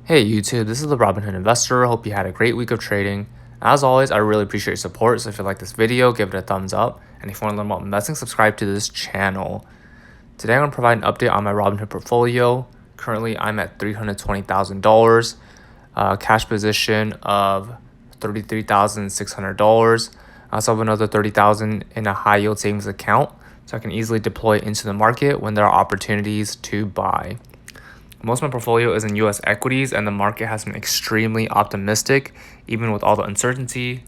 Hey YouTube, this is the Robinhood investor. Hope you had a great week of trading. As always, I really appreciate your support, so if you like this video, give it a thumbs up. And if you want to learn about investing, subscribe to this channel. Today I'm going to provide an update on my Robinhood portfolio. Currently, I'm at $320,000, cash position of $33,600. I also have another $30,000 in a high yield savings account, so I can easily deploy into the market when there are opportunities to buy. Most of my portfolio is in US equities, and the market has been extremely optimistic, even with all the uncertainty.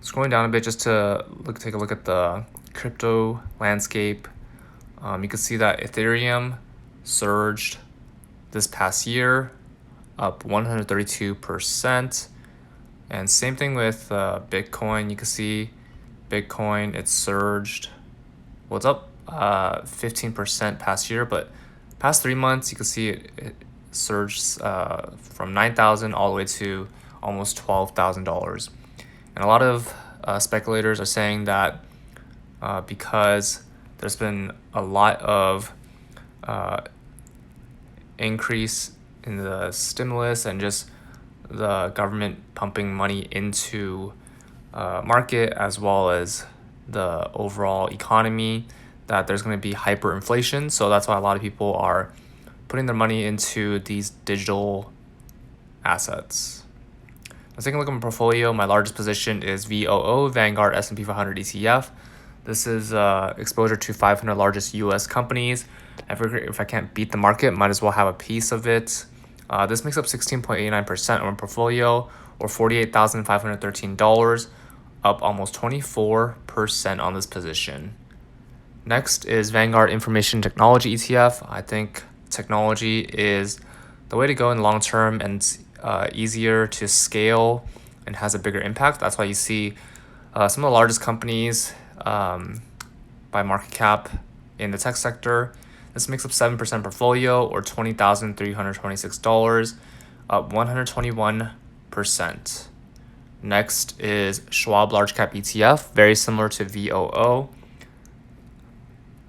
Scrolling down a bit just to take a look at the crypto landscape, you can see that Ethereum surged this past year, up 132%. And same thing with Bitcoin. You can see Bitcoin, it surged. Well, it's up 15% past year, but past 3 months, you can see it surged from $9,000 all the way to almost $12,000. And a lot of speculators are saying that because there's been a lot of increase in the stimulus and just the government pumping money into market as well as the overall economy, that there's going to be hyperinflation. So that's why a lot of people are putting their money into these digital assets. Let's take a look at my portfolio. My largest position is VOO, Vanguard S&P 500 ETF. This is exposure to 500 largest US companies. I figure if I can't beat the market, might as well have a piece of it. This makes up 16.89% of my portfolio, or $48,513, up almost 24% on this position. Next is Vanguard Information Technology ETF. I think technology is the way to go in the long term, and easier to scale and has a bigger impact. That's why you see some of the largest companies by market cap in the tech sector. This makes up 7% portfolio, or $20,326, up 121%. Next is Schwab Large Cap ETF, very similar to VOO.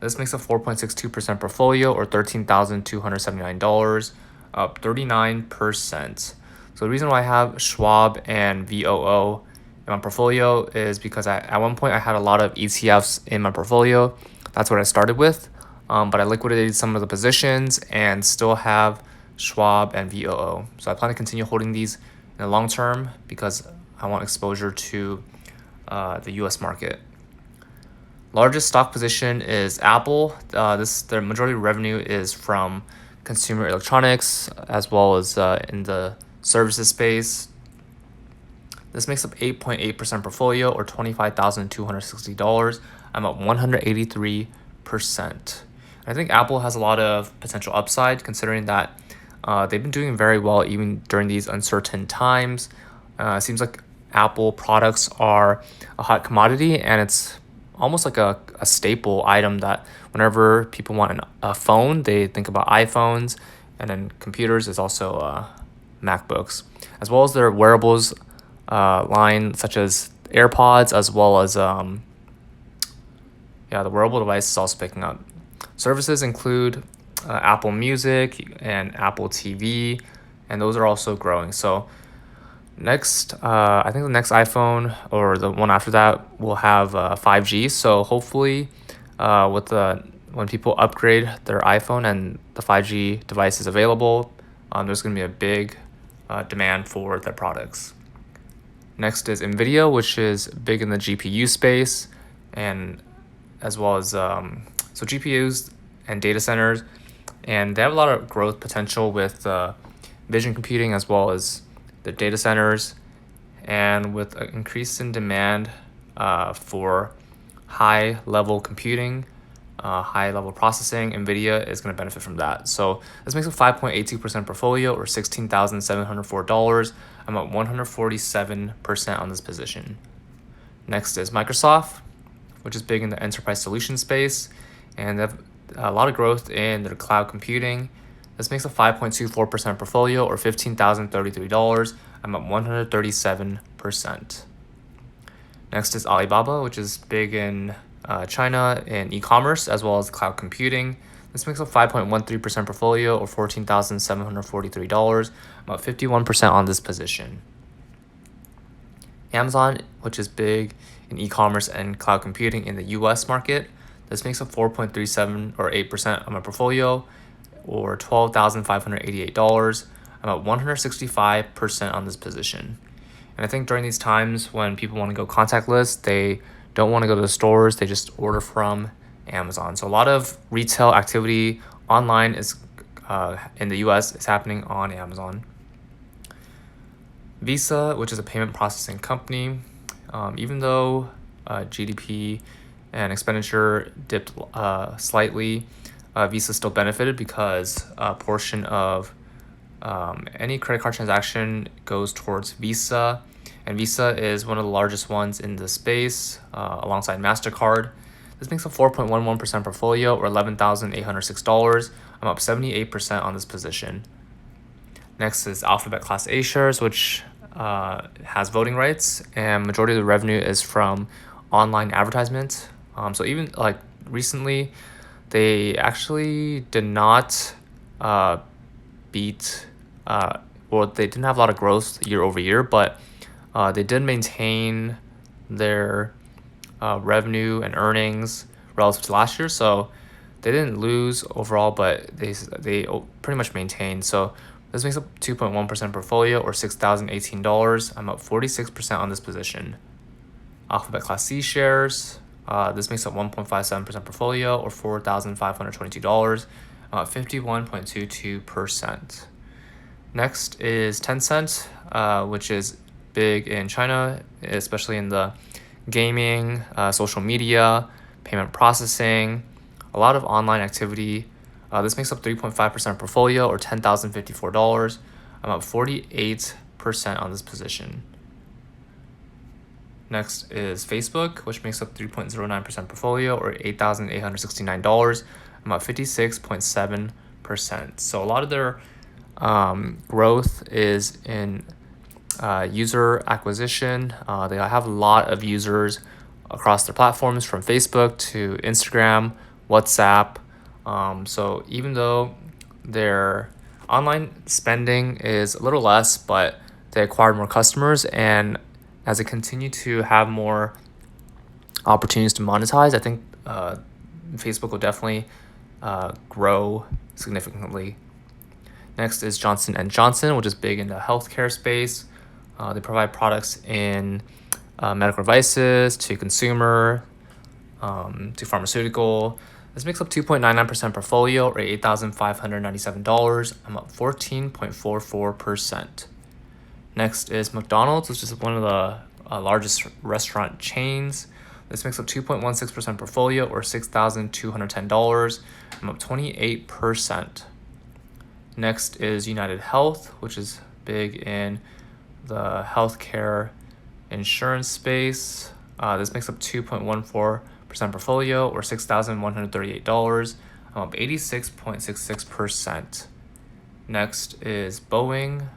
This makes up 4.62% portfolio, or $13,279, up 39%. So the reason why I have Schwab and VOO in my portfolio is because at one point I had a lot of ETFs in my portfolio. That's what I started with, but I liquidated some of the positions and still have Schwab and VOO. So I plan to continue holding these in the long term because I want exposure to the US market. Largest stock position is Apple. Their majority of revenue is from consumer electronics as well as in the services space. This makes up 8.8% portfolio, or $25,260. I'm at 183%. I think Apple has a lot of potential upside, considering that they've been doing very well even during these uncertain times. It seems like Apple products are a hot commodity, and it's almost like a staple item that whenever people want a phone, they think about iPhones, and then computers is also MacBooks, as well as their wearables line, such as AirPods, as well as the wearable device is also picking up. Services include Apple Music and Apple TV, and those are also growing. So next, I think the next iPhone or the one after that will have 5G. So hopefully when people upgrade their iPhone and the 5G device is available, there's going to be a big demand for their products. Next is NVIDIA, which is big in the GPU space, and as well as so GPUs and data centers, and they have a lot of growth potential with vision computing as well as the data centers, and with an increase in demand for high level computing, high level processing, NVIDIA is going to benefit from that. So this makes a 5.82% portfolio, or $16,704. I'm at 147% on this position. Next is Microsoft, which is big in the enterprise solution space, and they have a lot of growth in their cloud computing. This makes a 5.24% portfolio, or $15,033. I'm at 137%. Next is Alibaba, which is big in China in e-commerce as well as cloud computing. This makes up 5.13% portfolio or $14,743, about 51% on this position. Amazon, which is big in e-commerce and cloud computing in the US market, this makes up 4.37 or 8% of my portfolio or $12,588, about 165% on this position. And I think during these times when people want to go contactless, they don't want to go to the stores, they just order from Amazon. So a lot of retail activity online is in the US is happening on Amazon. Visa, which is a payment processing company, even though GDP and expenditure dipped slightly, Visa still benefited because a portion of any credit card transaction goes towards Visa, and Visa is one of the largest ones in the space alongside MasterCard. This makes a 4.11% portfolio or $11,806. I'm up 78% on this position. Next is Alphabet Class A shares, which has voting rights, and majority of the revenue is from online advertisement. So even like recently, they actually did not beat, well, they didn't have a lot of growth year over year, but they did maintain their revenue and earnings relative to last year. So they didn't lose overall, but they pretty much maintained. So this makes up 2.1% portfolio or $6,018. I'm up 46% on this position. Alphabet Class C shares. This makes up 1.57% portfolio or $4,522. I'm up 51.22%. Next is Tencent, which is big in China, especially in the gaming, social media, payment processing, a lot of online activity. This makes up 3.5% portfolio or $10,054. I'm up 48% on this position. Next is Facebook, which makes up 3.09% portfolio or $8,869. I'm up 56.7%. So a lot of their growth is in user acquisition. They have a lot of users across their platforms from Facebook to Instagram, WhatsApp. So even though their online spending is a little less, but they acquired more customers, and as they continue to have more opportunities to monetize, I think Facebook will definitely grow significantly. Next is Johnson & Johnson, which is big in the healthcare space. They provide products in medical devices to consumer, to pharmaceutical. This makes up 2.99% portfolio or $8,597. I'm up 14.44%. Next is McDonald's, which is one of the largest restaurant chains. This makes up 2.16% portfolio or $6,210. I'm up 28%. Next is United Health, which is big in the healthcare insurance space. This makes up 2.14% portfolio or $6,138. I'm up 86.66%. Next is Boeing,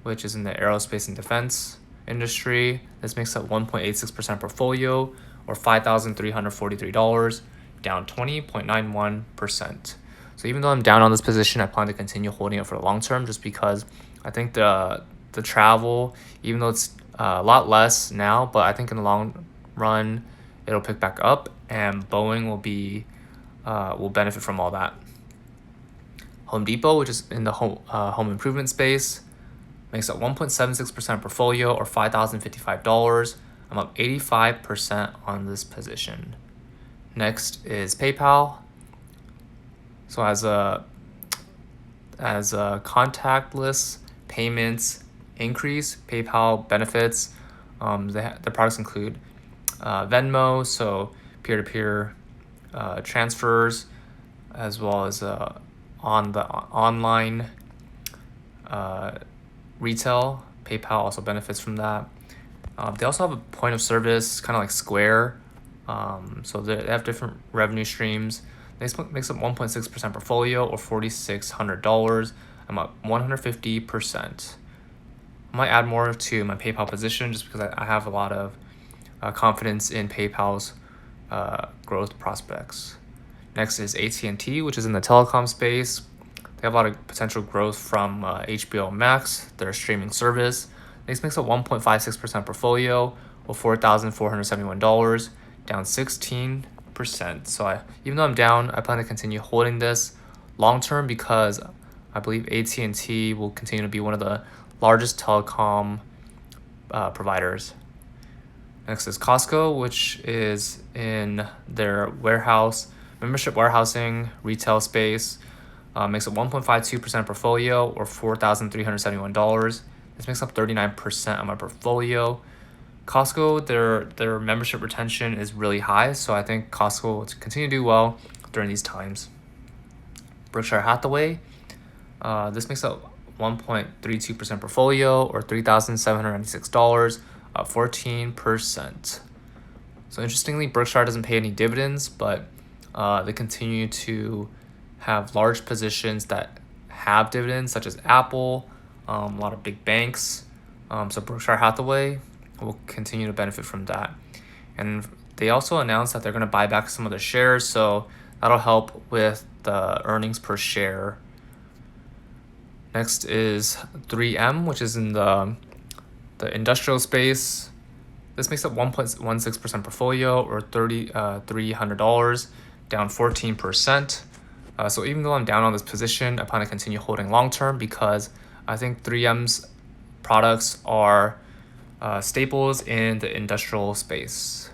which is in the aerospace and defense industry. This makes up 1.86% portfolio or $5,343, down 20.91%. So even though I'm down on this position, I plan to continue holding it for the long term just because I think the travel, even though it's a lot less now, but I think in the long run, it'll pick back up and Boeing will benefit from all that. Home Depot, which is in the home improvement space, makes up 1.76% portfolio or $5,055. I'm up 85% on this position. Next is PayPal. So as a contactless payments increase, PayPal benefits. The products include Venmo, so peer-to-peer transfers, as well as on the online retail. PayPal also benefits from that. They also have a point of service, kind of like Square. So they have different revenue streams. This makes up 1.6% portfolio or $4,600. I'm up 150%. I might add more to my PayPal position just because I have a lot of confidence in PayPal's growth prospects. Next is AT&T, which is in the telecom space. They have a lot of potential growth from HBO Max, their streaming service. This makes a 1.56% portfolio of $4,471, down 16%. So even though I'm down, I plan to continue holding this long term because I believe AT&T will continue to be one of the largest telecom providers. Next is Costco, which is in their membership warehousing retail space. Makes a 1.52% portfolio or $4,371. This makes up 39% of my portfolio. Costco, their membership retention is really high, so I think Costco will continue to do well during these times. Berkshire Hathaway, this makes up 1.32% portfolio or $3,796, up 14%. So interestingly, Berkshire doesn't pay any dividends, but they continue to have large positions that have dividends, such as Apple, a lot of big banks. So Berkshire Hathaway will continue to benefit from that. And they also announced that they're going to buy back some of their shares, so that'll help with the earnings per share. Next is 3M, which is in the industrial space. This makes up 1.16% portfolio or $3,300, down 14%. So even though I'm down on this position, I plan to continue holding long term because I think 3M's products are staples in the industrial space.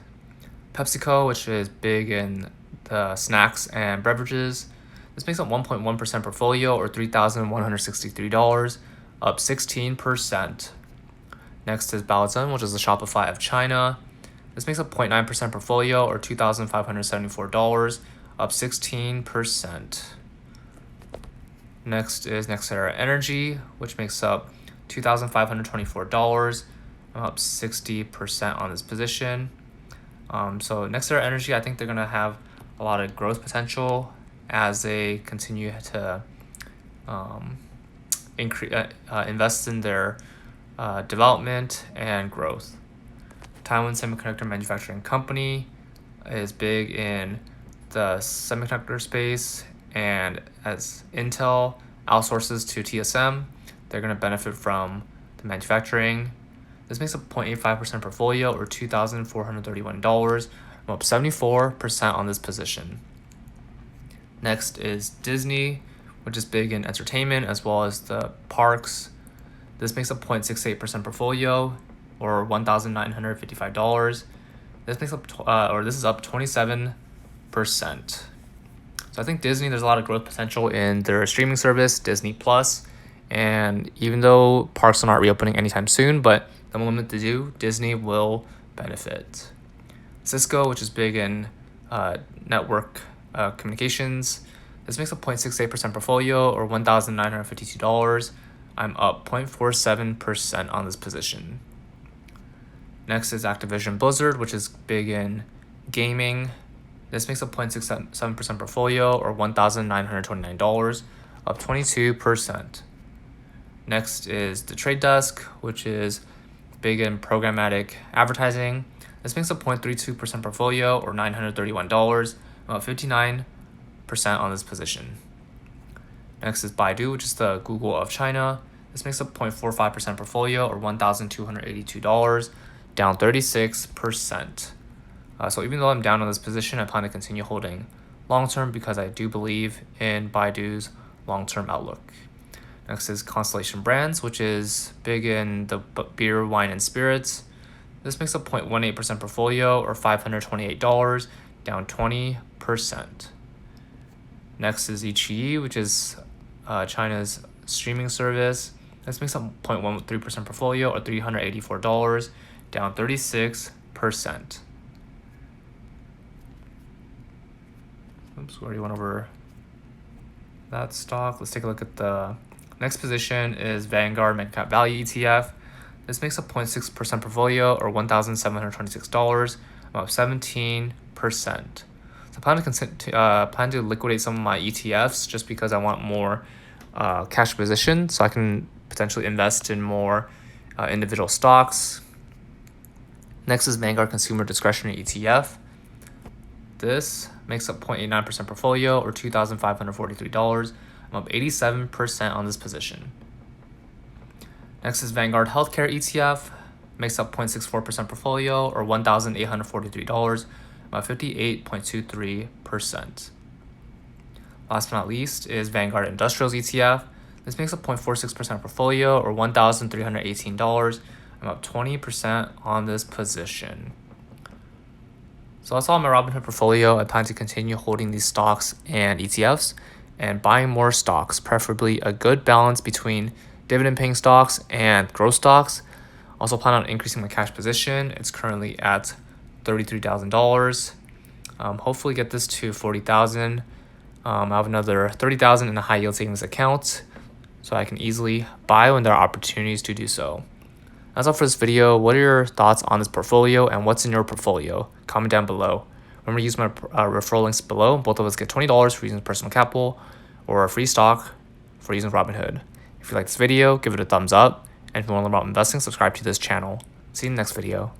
PepsiCo, which is big in the snacks and beverages, this makes up 1.1% portfolio or $3,163, up 16%. Next is Baozun, which is the Shopify of China. This makes up 0.9% portfolio or $2,574, up 16%. Next is Nextera Energy, which makes up $2,524. I'm up 60% on this position. So Nextera Energy, I think they're going to have a lot of growth potential as they continue to invest in their development and growth. Taiwan Semiconductor Manufacturing Company is big in the semiconductor space, and as Intel outsources to TSM, they're going to benefit from the manufacturing. This makes up 0.85% portfolio or $2,431. I'm up 74% on this position. Next is Disney, which is big in entertainment as well as the parks. This makes up 0.68% portfolio or $1,955. This makes up this is up 27%. So I think Disney, there's a lot of growth potential in their streaming service, Disney Plus. And even though parks are not reopening anytime soon, but the moment they do, Disney will benefit. Cisco, which is big in network communications, this makes up 0.68% portfolio or $1,952. I'm up 0.47% on this position. Next is Activision Blizzard, which is big in gaming. This makes up 0.67% portfolio or $1,929, up 22%. Next is The Trade Desk, which is big in programmatic advertising. This makes up 0.32% portfolio or $931, up 59% on this position. Next is Baidu, which is the Google of China. This makes up 0.45% portfolio or $1,282, down 36%. So even though I'm down on this position, I plan to continue holding long-term because I do believe in Baidu's long-term outlook. Next is Constellation Brands, which is big in the beer, wine, and spirits. This makes up 0.18% portfolio or $528, down 20%. Next is iQIYI, which is China's streaming service. This makes up 0.13% portfolio or $384, down 36%. Oops, we already went over that stock. Let's take a look at the next position is Vanguard Mega-Cap Value ETF. This makes up 0.6% portfolio or $1,726. I'm up 17%. So I plan to liquidate some of my ETFs just because I want more cash position so I can potentially invest in more individual stocks. Next is Vanguard Consumer Discretionary ETF. This makes up 0.89% portfolio or $2,543. I'm up 87% on this position. Next is Vanguard Healthcare ETF, makes up 0.64% portfolio or $1,843. I'm up 58.23%. Last but not least is Vanguard Industrials ETF. This makes up 0.46% portfolio or $1,318. I'm up 20% on this position. So that's all my Robinhood portfolio. I plan to continue holding these stocks and ETFs and buying more stocks, preferably a good balance between dividend paying stocks and growth stocks. Also plan on increasing my cash position. It's currently at $33,000. Hopefully get this to $40,000. I have another $30,000 in a high yield savings account, so I can easily buy when there are opportunities to do so. That's all for this video. What are your thoughts on this portfolio and what's in your portfolio? Comment down below. Remember to use my referral links below. Both of us get $20 for using personal capital or a free stock for using Robinhood. If you like this video, give it a thumbs up. And if you want to learn about investing, subscribe to this channel. See you in the next video.